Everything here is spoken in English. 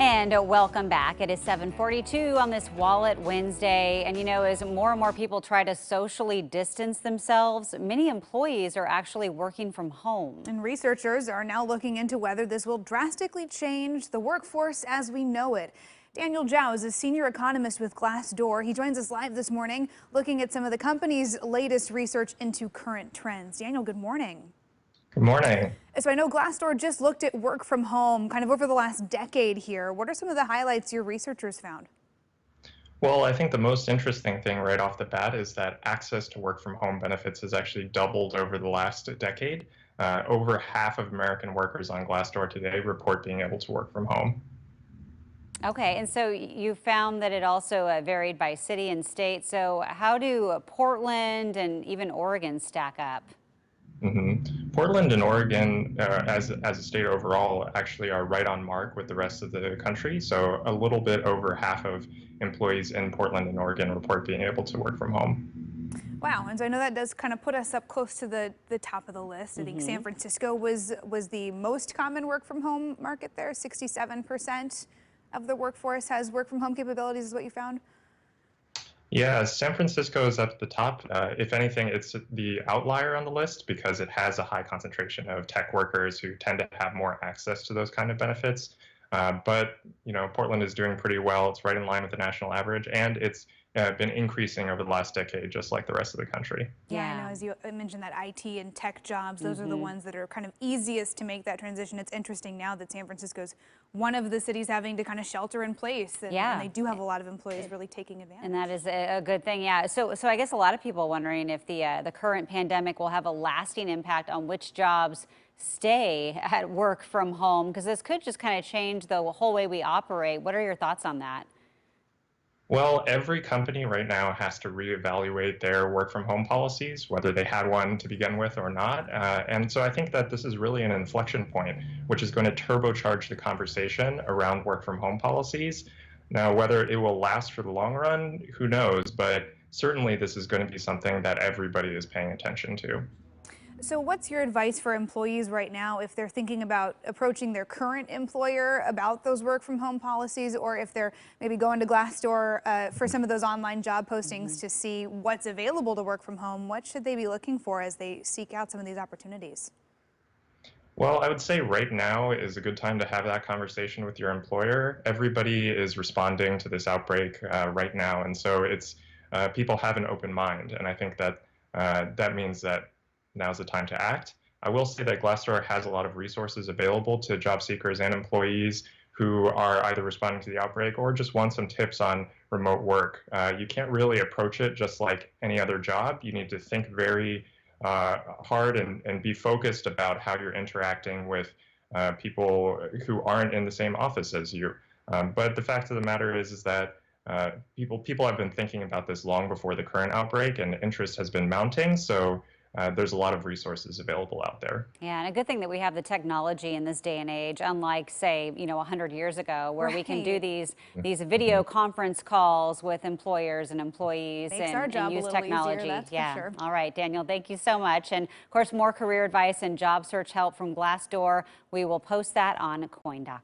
And welcome back. It is 7:42 on this Wallet Wednesday. And as more and more people try to socially distance themselves, many employees are actually working from home. And researchers are now looking into whether this will drastically change the workforce as we know it. Daniel Zhao is a senior economist with Glassdoor. He joins us live this morning looking at some of the company's latest research into current trends. Daniel, good morning. Good morning. So I know Glassdoor just looked at work from home kind of over the last decade here. What are some of the highlights your researchers found? Well, I think the most interesting thing right off the bat is that access to work from home benefits has actually doubled over the last decade. Over half of American workers on Glassdoor today report being able to work from home. Okay, and so you found that it also varied by city and state. So how do Portland and even Oregon stack up? Portland and Oregon, as a state overall, actually are right on mark with the rest of the country. So a little bit over half of employees in Portland and Oregon report being able to work from home. Wow, and so I know that does kind of put us up close to the top of the list. I think San Francisco was the most common work from home market there. 67% of the workforce has work from home capabilities is what you found? Yeah, San Francisco is at the top. If anything, it's the outlier on the list because it has a high concentration of tech workers who tend to have more access to those kind of benefits. But Portland is doing pretty well. It's right in line with the national average, and it's been increasing over the last decade, just like the rest of the country. Yeah, I know, as you mentioned, that IT and tech jobs, those are the ones that are kind of easiest to make that transition. It's interesting now that San Francisco's one of the cities having to kind of shelter in place, and they do have a lot of employees really taking advantage. And that is a good thing, yeah. So I guess a lot of people are wondering if the current pandemic will have a lasting impact on which jobs stay at work from home, because this could just kind of change the whole way we operate. What are your thoughts on that? Well, every company right now has to reevaluate their work from home policies, whether they had one to begin with or not. And so I think that this is really an inflection point, which is going to turbocharge the conversation around work from home policies. Now, whether it will last for the long run, who knows? But certainly this is going to be something that everybody is paying attention to. So what's your advice for employees right now if they're thinking about approaching their current employer about those work from home policies, or if they're maybe going to Glassdoor for some of those online job postings to see what's available to work from home? What should they be looking for as they seek out some of these opportunities? Well, I would say right now is a good time to have that conversation with your employer. Everybody is responding to this outbreak right now, and so it's people have an open mind, and I think that that means that now's the time to act. I will say that Glassdoor has a lot of resources available to job seekers and employees who are either responding to the outbreak or just want some tips on remote work. You can't really approach it just like any other job. You need to think very hard and be focused about how you're interacting with people who aren't in the same office as you. But the fact of the matter is that people have been thinking about this long before the current outbreak, and interest has been mounting. So there's a lot of resources available out there. Yeah, and a good thing that we have the technology in this day and age, unlike, say, 100 years ago, where we can do these video conference calls with employers and employees and use technology. Easier, that's for sure. All right, Daniel, thank you so much. And of course, more career advice and job search help from Glassdoor. We will post that on coin.com.